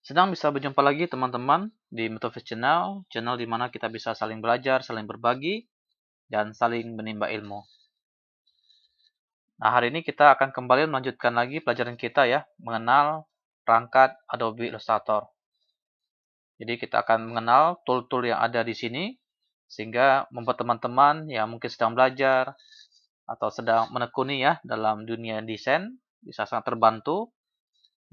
Senang bisa berjumpa lagi teman-teman di Metovis channel di mana kita bisa saling belajar, saling berbagi, dan saling menimba ilmu. Nah, hari ini kita akan kembali melanjutkan lagi pelajaran kita ya, mengenal perangkat Adobe Illustrator. Jadi kita akan mengenal tool-tool yang ada di sini, sehingga membuat teman-teman yang mungkin sedang belajar, atau sedang menekuni ya dalam dunia desain, bisa sangat terbantu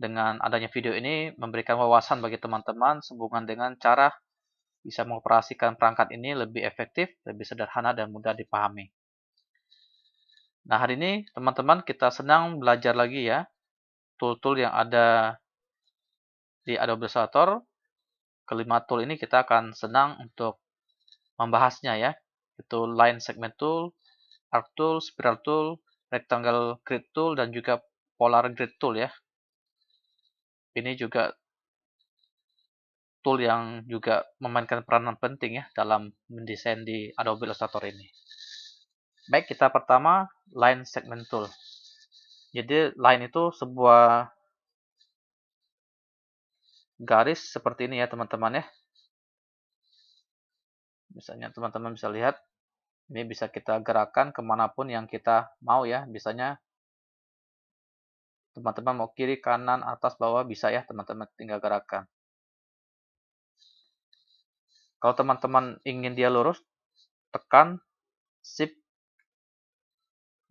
dengan adanya video ini memberikan wawasan bagi teman-teman sehubungan dengan cara bisa mengoperasikan perangkat ini lebih efektif, lebih sederhana, dan mudah dipahami. Nah, hari ini teman-teman kita senang belajar lagi ya, tool-tool yang ada di Adobe Illustrator. Kelima tool ini kita akan senang untuk membahasnya ya, itu Line Segment Tool, Arc Tool, Spiral Tool, Rectangle Grid Tool, dan juga Polar Grid Tool ya. Ini juga tool yang juga memainkan peranan penting ya dalam mendesain di Adobe Illustrator ini. Baik, kita pertama Line Segment Tool. Jadi line itu sebuah garis seperti ini ya teman-teman ya. Misalnya teman-teman bisa lihat, ini bisa kita gerakkan kemanapun yang kita mau ya. Misalnya teman-teman mau kiri, kanan, atas, bawah, bisa ya teman-teman tinggal gerakkan. Kalau teman-teman ingin dia lurus, tekan Shift,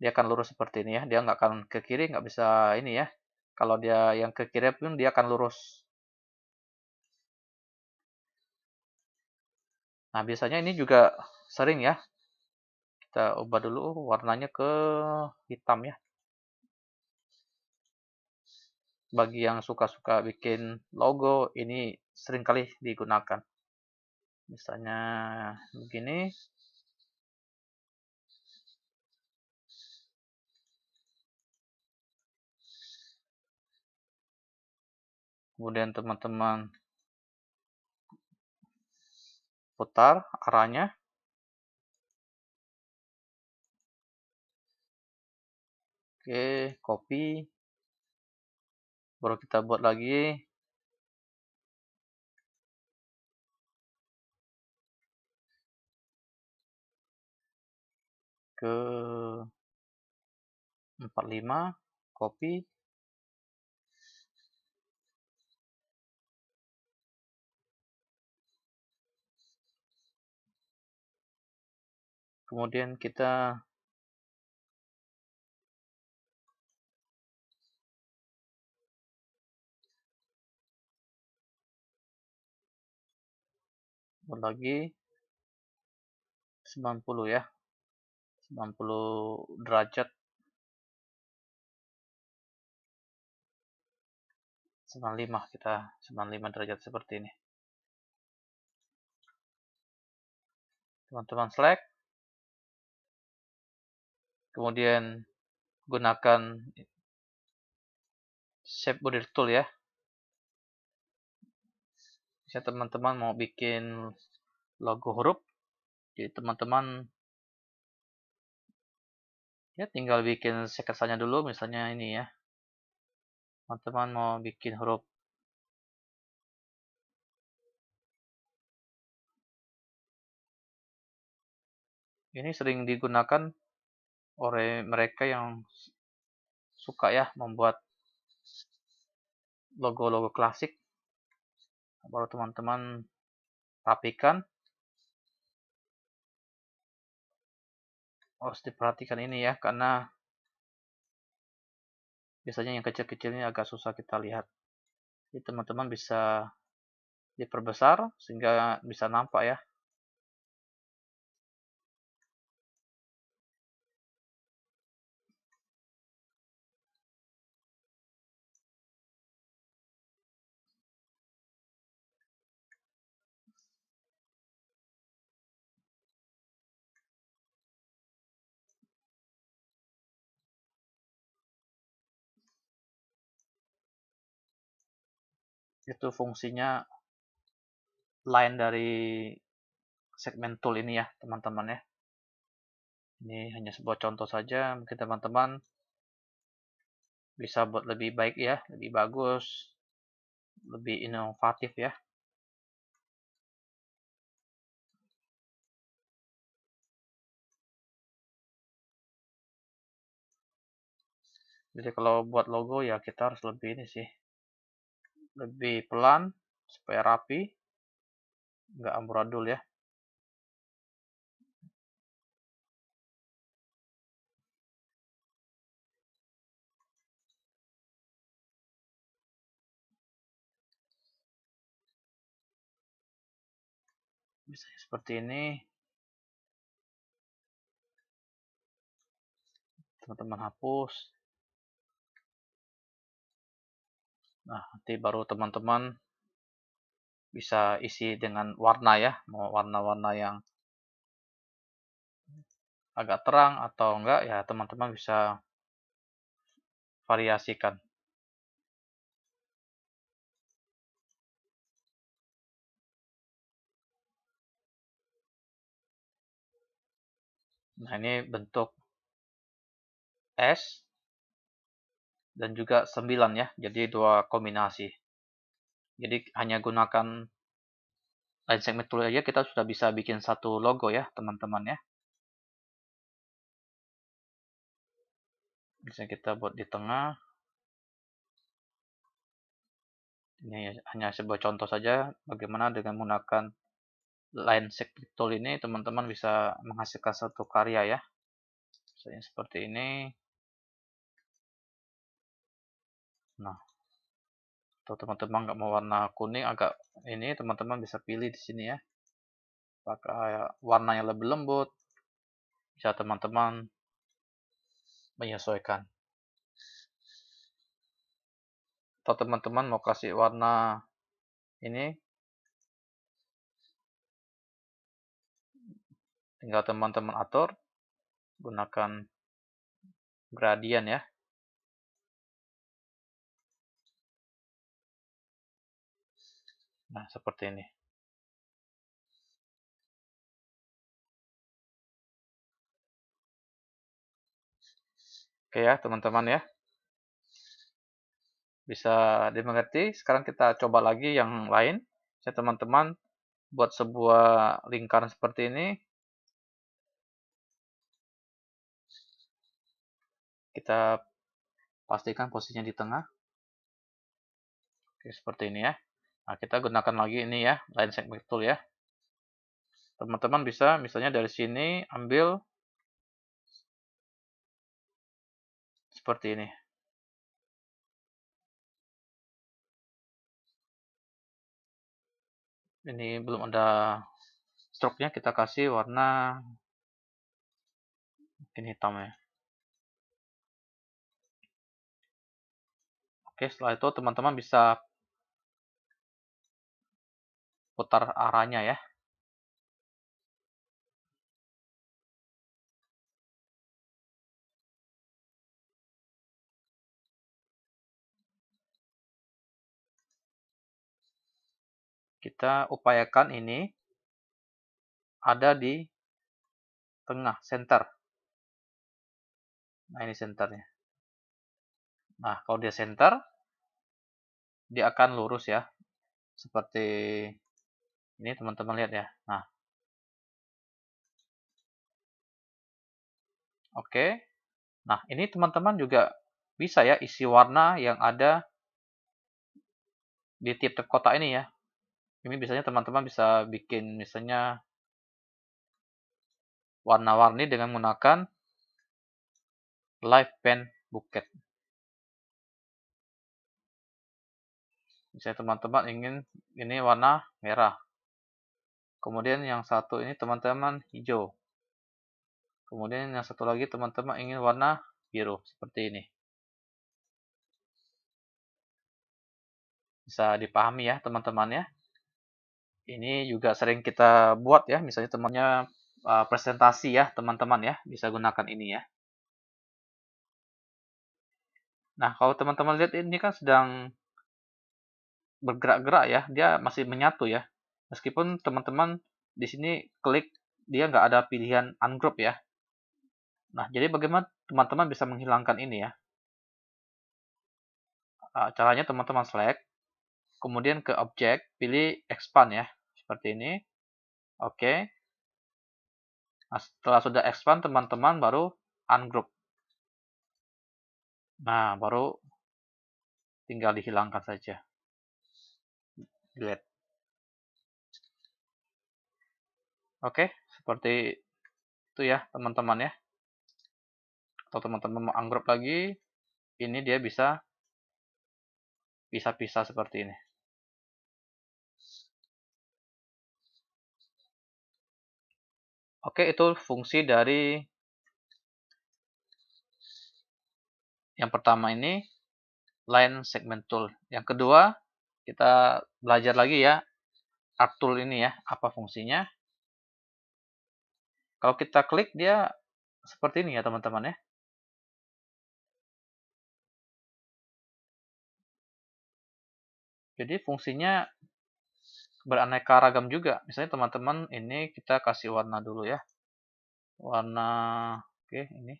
dia akan lurus seperti ini ya. Dia nggak akan ke kiri, nggak bisa ini ya. Kalau dia yang ke kiri pun dia akan lurus. Nah, biasanya ini juga sering ya. Kita ubah dulu warnanya ke hitam ya. Bagi yang suka-suka bikin logo, ini sering kali digunakan. Misalnya begini. Kemudian teman-teman putar arahnya. Oke, copy. Baru kita buat lagi. Ke 45, copy. Kemudian kita buat lagi 90 ya. 90 derajat. 95 kita 95 derajat seperti ini. Teman-teman select. Kemudian gunakan shape border tool ya. Misalnya teman-teman mau bikin logo huruf, jadi teman-teman ya tinggal bikin sekasanya dulu, misalnya ini ya. Teman-teman mau bikin huruf ini sering digunakan oleh mereka yang suka ya membuat logo-logo klasik. Baru teman-teman rapikan. Harus diperhatikan ini ya, karena biasanya yang kecil-kecilnya agak susah kita lihat. Jadi teman-teman bisa diperbesar sehingga bisa nampak ya. Itu fungsinya line dari segmen tool ini ya teman-teman ya. Ini hanya sebuah contoh saja, mungkin teman-teman bisa buat lebih baik ya, lebih bagus. lebih inovatif ya. Jadi kalau buat logo ya kita harus lebih ini sih, lebih pelan supaya rapi, nggak amburadul ya. Bisa seperti ini, teman-teman hapus. Nah, nanti baru teman-teman bisa isi dengan warna ya, mau warna-warna yang agak terang atau enggak ya teman-teman bisa variasikan. Nah, ini bentuk S dan juga 9 ya, jadi dua kombinasi. Jadi hanya gunakan line segment tool aja kita sudah bisa bikin satu logo ya teman-teman ya. Bisa kita buat di tengah. Ini hanya sebuah contoh saja bagaimana dengan menggunakan line segment tool ini teman-teman bisa menghasilkan satu karya ya. Misalnya seperti ini. Nah, atau teman-teman nggak mau warna kuning agak ini teman-teman bisa pilih di sini ya. Pakai warna yang lebih lembut. Bisa teman-teman menyesuaikan. Atau teman-teman mau kasih warna ini, tinggal teman-teman atur, gunakan gradient ya. Nah, seperti ini. Oke ya, teman-teman ya. Bisa dimengerti. Sekarang kita coba lagi yang lain. Saya teman-teman buat sebuah lingkaran seperti ini. Kita pastikan posisinya di tengah. Oke, seperti ini ya. Nah, kita gunakan lagi ini ya, line segment tool ya. Teman-teman bisa misalnya dari sini ambil seperti ini. Ini belum ada stroke-nya, kita kasih warna mungkin hitam ya. Oke, setelah itu teman-teman bisa putar arahnya ya. Kita upayakan ini ada di tengah, center. Nah, ini centernya. Nah, kalau dia center, dia akan lurus ya. Seperti ini teman-teman lihat ya. Nah, oke. Nah, ini teman-teman juga bisa ya isi warna yang ada di tiap-tiap kotak ini ya. Ini biasanya teman-teman bisa bikin misalnya warna-warni dengan menggunakan live pen bucket. Misalnya teman-teman ingin ini warna merah. Kemudian yang satu ini teman-teman hijau. Kemudian yang satu lagi teman-teman ingin warna biru seperti ini. Bisa dipahami ya teman-teman ya. Ini juga sering kita buat ya, misalnya temannya presentasi ya teman-teman ya, bisa gunakan ini ya. Nah, kalau teman-teman lihat ini kan sedang bergerak-gerak ya, dia masih menyatu ya. Meskipun teman-teman di sini klik, dia nggak ada pilihan ungroup ya. Nah, jadi bagaimana teman-teman bisa menghilangkan ini ya? Caranya teman-teman select, kemudian ke objek, pilih expand ya, seperti ini. Oke. Nah, setelah sudah expand, teman-teman baru ungroup. Nah, baru tinggal dihilangkan saja. Delete. Oke, seperti itu ya, teman-teman ya. Atau teman-teman mau ungroup lagi, ini dia bisa pisah-pisah seperti ini. Oke, itu fungsi dari yang pertama ini, line segment tool. Yang kedua, kita belajar lagi ya, art tool ini ya, apa fungsinya. Kalau kita klik, dia seperti ini ya teman-teman ya. Jadi fungsinya beraneka ragam juga. Misalnya teman-teman ini kita kasih warna dulu ya. Warna, oke ini.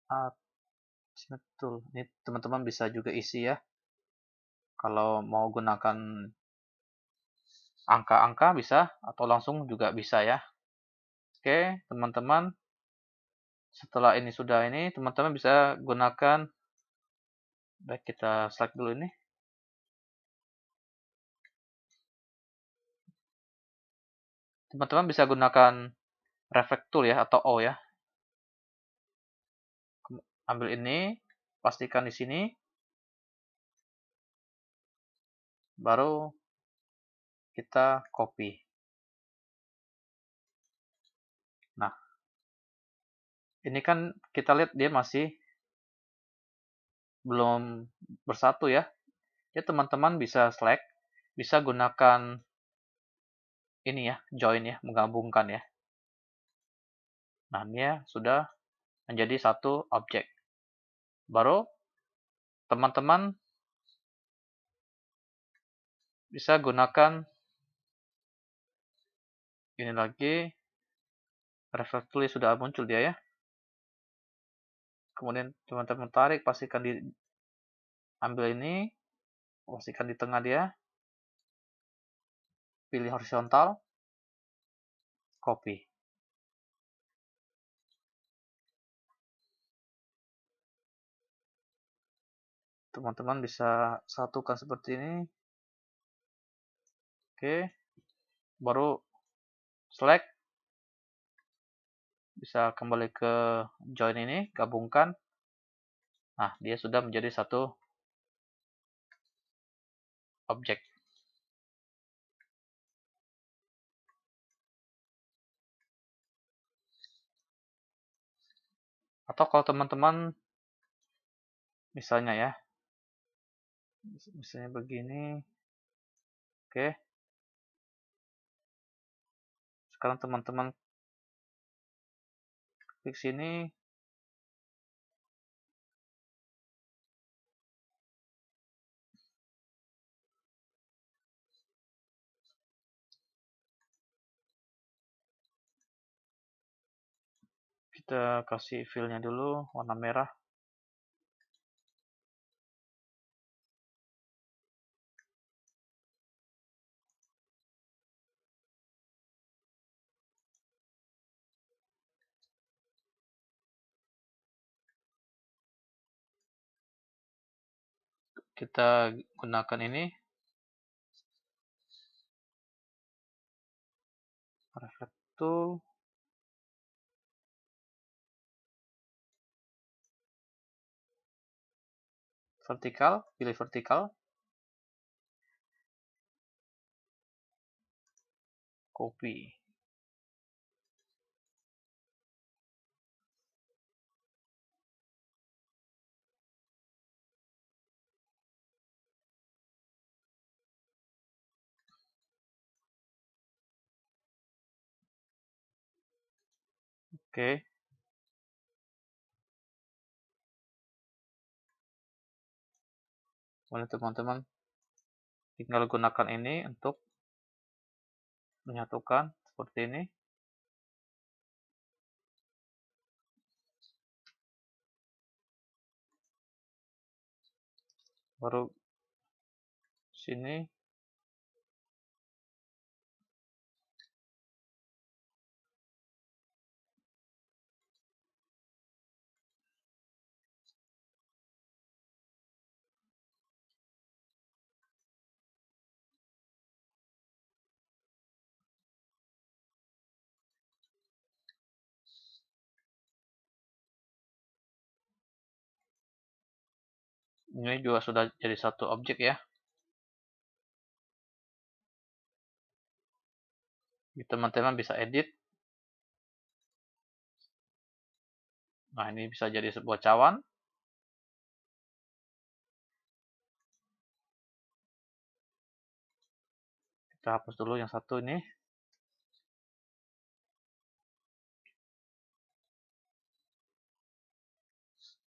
Art tool. Ini teman-teman bisa juga isi ya. Kalau mau gunakan angka-angka bisa, atau langsung juga bisa ya. Oke, teman-teman. Setelah ini sudah ini, teman-teman bisa gunakan, baik kita select dulu ini. Teman-teman bisa gunakan reflect tool ya, atau O ya. Ambil ini, pastikan di sini, baru kita copy. Nah, ini kan kita lihat dia masih belum bersatu ya. Jadi teman-teman bisa select, bisa gunakan ini ya, join ya, menggabungkan ya. Nah, dia sudah menjadi satu objek. Baru teman-teman bisa gunakan ini lagi, reflect tool sudah muncul dia ya. Kemudian teman-teman tarik, pastikan ambil ini, pastikan di tengah dia, pilih horizontal, copy. Teman-teman bisa satukan seperti ini. Oke, baru select, bisa kembali ke join ini, gabungkan. Nah, dia sudah menjadi satu objek. Atau kalau teman-teman misalnya ya, misalnya begini. Oke. Sekarang teman-teman klik sini. Kita kasih fill-nya dulu warna merah. Kita gunakan ini, reflect tool, vertikal, pilih vertikal, copy. Oke. Kemudian teman-teman tinggal gunakan ini untuk menyatukan seperti ini. baru sini. Ini juga sudah jadi satu objek ya. Teman-teman bisa edit. Nah, ini bisa jadi sebuah cawan. Kita hapus dulu yang satu ini.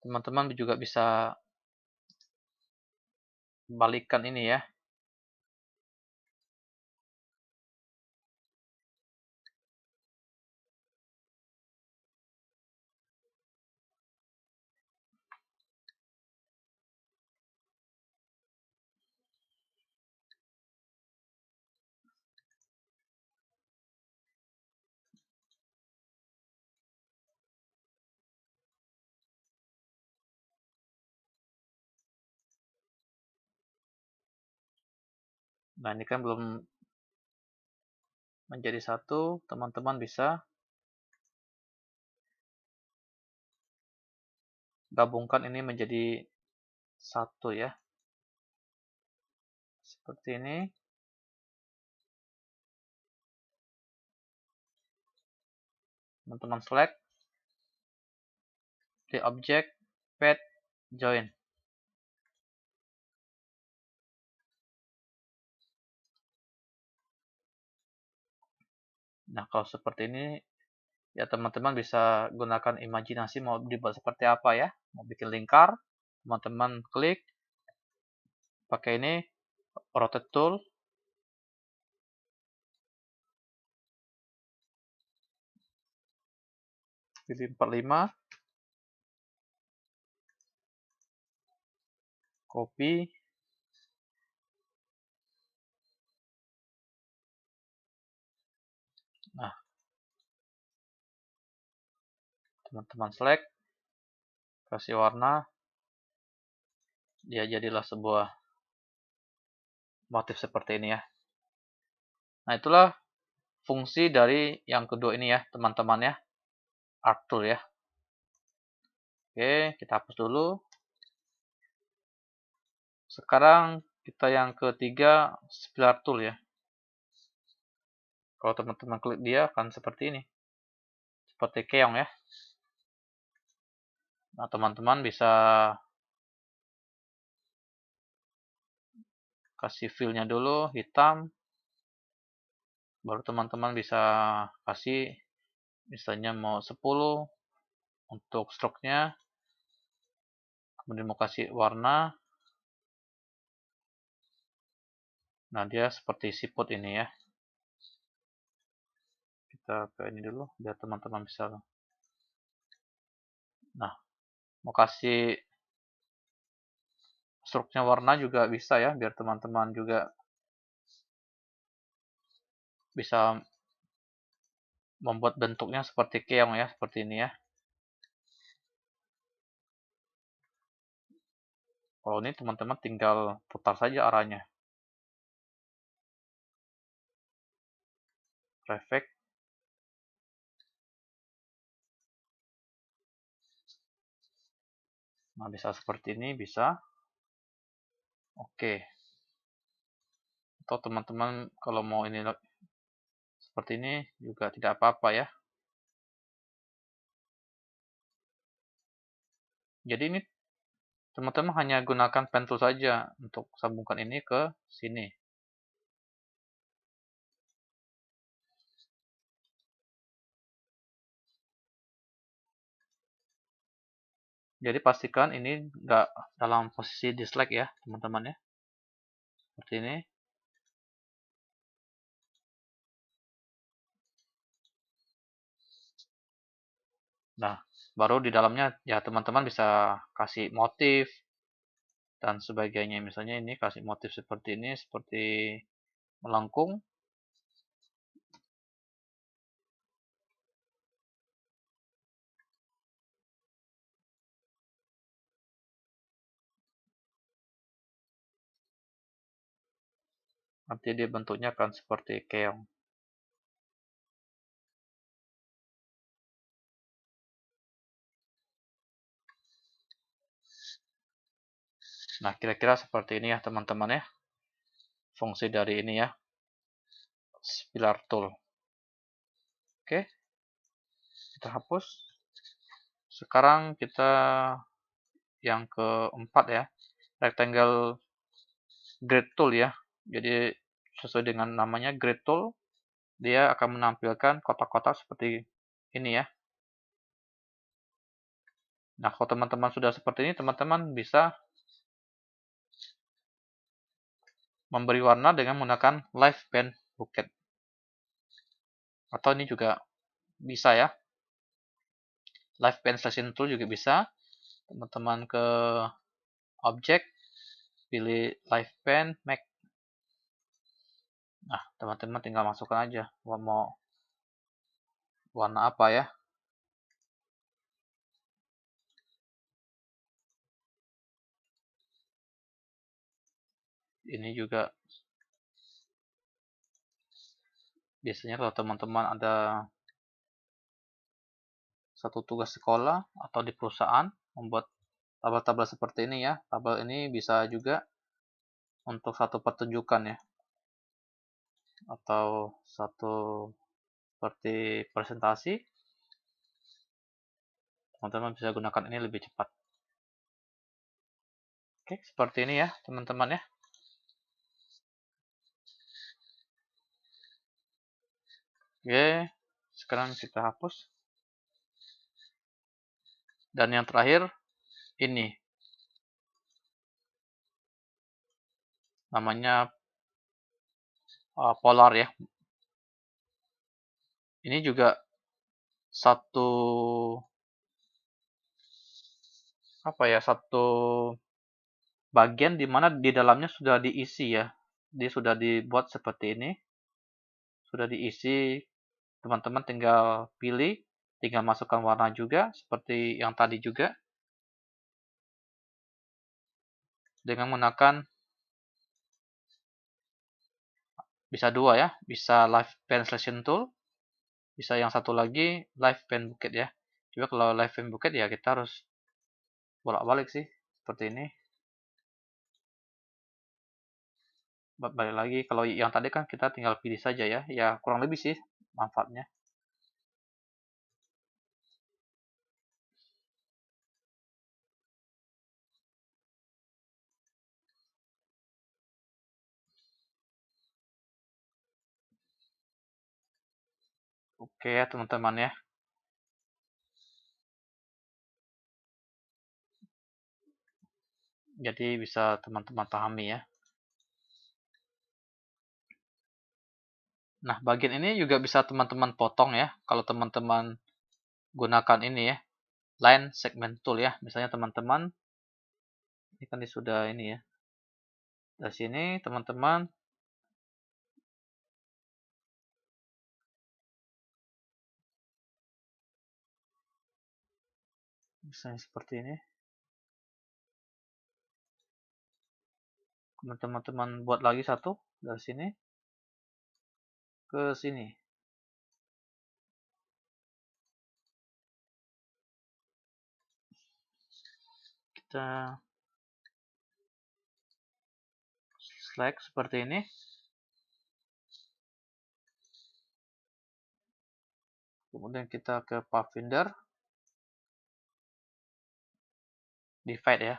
Teman-teman juga bisa balikkan ini ya. Nah, ini kan belum menjadi satu. Teman-teman bisa gabungkan ini menjadi satu ya. Seperti ini. Teman-teman select di object path join. Nah, kalau seperti ini ya teman-teman bisa gunakan imajinasi mau dibuat seperti apa ya. Mau bikin lingkar, teman-teman klik pakai ini rotate tool. Pilih 45, copy. Nah, teman-teman select, kasih warna, dia jadilah sebuah motif seperti ini ya. Nah, itulah fungsi dari yang kedua ini ya, teman-teman ya, art tool ya. Oke, kita hapus dulu. Sekarang kita yang ketiga, Spiller tool ya. Kalau teman-teman klik dia akan seperti ini. Seperti keong ya. Nah, teman-teman bisa kasih fill-nya dulu, hitam. Baru teman-teman bisa kasih, misalnya mau 10 untuk stroke-nya. Kemudian mau kasih warna. Nah, dia seperti siput ini ya. Kita ke ini dulu, biar teman-teman bisa. Nah, mau kasih stroke-nya warna juga bisa ya, biar teman-teman juga bisa membuat bentuknya seperti keong ya, seperti ini ya. Kalau ini teman-teman tinggal putar saja arahnya. Reflect. Nah, bisa seperti ini, bisa. Oke. Atau teman-teman kalau mau ini seperti ini juga tidak apa-apa ya. Jadi ini teman-teman hanya gunakan pen tool saja untuk sambungkan ini ke sini. Jadi pastikan ini nggak dalam posisi dislike ya teman-teman ya. Seperti ini. Nah, baru di dalamnya ya teman-teman bisa kasih motif, dan sebagainya. Misalnya ini kasih motif seperti ini, seperti melengkung. Nanti dia bentuknya akan seperti keong. Nah, kira-kira seperti ini ya teman-teman ya. Fungsi dari ini ya, Spiller Tool. Oke, kita hapus. Sekarang kita yang keempat ya, Rectangle Grid Tool ya. Jadi sesuai dengan namanya Grid Tool, dia akan menampilkan kotak-kotak seperti ini ya. Nah, kalau teman-teman sudah seperti ini, teman-teman bisa memberi warna dengan menggunakan Live Pen Bucket. Atau ini juga bisa ya. Live Pen Selection Tool juga bisa. Teman-teman ke Object, pilih Live Pen, Make. Nah, teman-teman tinggal masukkan aja. Mau warna apa ya. Ini juga biasanya kalau teman-teman ada satu tugas sekolah atau di perusahaan membuat tabel-tabel seperti ini ya. Tabel ini bisa juga untuk satu pertunjukan ya, atau satu seperti presentasi. Teman-teman bisa gunakan ini lebih cepat. Oke, seperti ini ya teman-teman ya. Oke, sekarang kita hapus. Dan yang terakhir ini namanya polar ya. Ini juga satu satu bagian di mana di dalamnya sudah diisi ya. Dia sudah dibuat seperti ini. Sudah diisi, teman-teman tinggal pilih, tinggal masukkan warna juga seperti yang tadi juga. Dengan menggunakan bisa dua ya, bisa Live Pen Selection Tool, bisa yang satu lagi Live Pen Bucket ya. Coba kalau Live Pen Bucket ya kita harus bolak-balik sih, seperti ini. Balik lagi, kalau yang tadi kan kita tinggal pilih saja ya, ya kurang lebih sih manfaatnya. Oke ya teman-teman ya. Jadi bisa teman-teman pahami ya. Nah, bagian ini juga bisa teman-teman potong ya. Kalau teman-teman gunakan ini ya, line segment tool ya. Misalnya teman-teman, ini kan sudah ini ya. Dari sini teman-teman misalnya seperti ini. Teman-teman buat lagi satu dari sini ke sini. Kita select seperti ini. Kemudian kita ke Pathfinder, divide ya.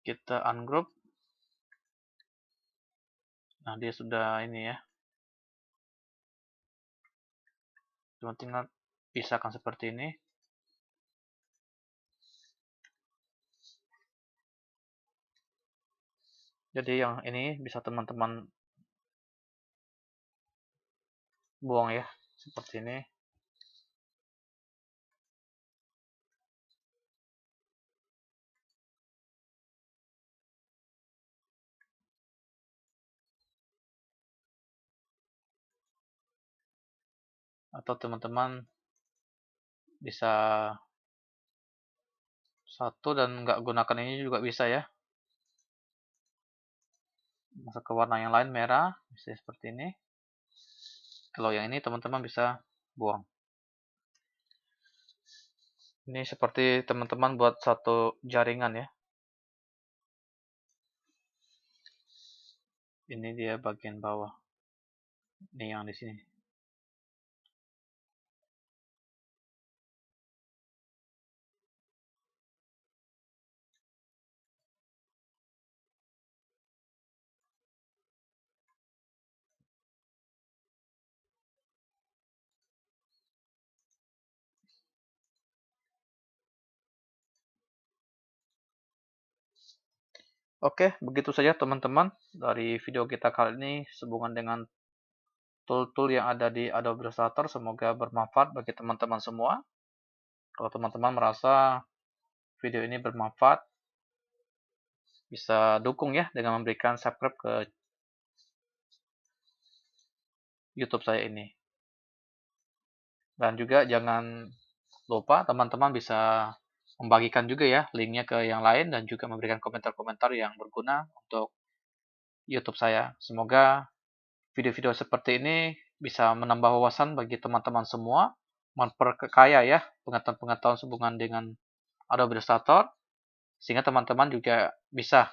Kita ungroup. Nah, dia sudah ini ya. Cuma tinggal pisahkan seperti ini. Jadi yang ini bisa teman-teman buang ya, seperti ini. Atau teman-teman bisa satu dan nggak gunakan ini juga bisa ya. Masuk ke warna yang lain, merah, bisa seperti ini. Kalau yang ini teman-teman bisa buang. Ini seperti teman-teman buat satu jaringan ya. Ini dia bagian bawah. Ini yang di sini. Oke, begitu saja teman-teman dari video kita kali ini sehubungan dengan tool-tool yang ada di Adobe Illustrator. Semoga bermanfaat bagi teman-teman semua. Kalau teman-teman merasa video ini bermanfaat, bisa dukung ya dengan memberikan subscribe ke YouTube saya ini. Dan juga jangan lupa teman-teman bisa membagikan juga ya linknya ke yang lain dan juga memberikan komentar-komentar yang berguna untuk YouTube saya. Semoga video-video seperti ini bisa menambah wawasan bagi teman-teman semua, memperkaya ya pengetahuan-pengetahuan sehubungan dengan Adobe Illustrator, sehingga teman-teman juga bisa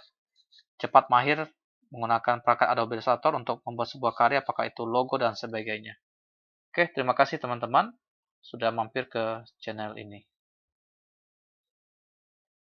cepat mahir menggunakan perangkat Adobe Illustrator untuk membuat sebuah karya, apakah itu logo dan sebagainya. Oke, terima kasih teman-teman sudah mampir ke channel ini.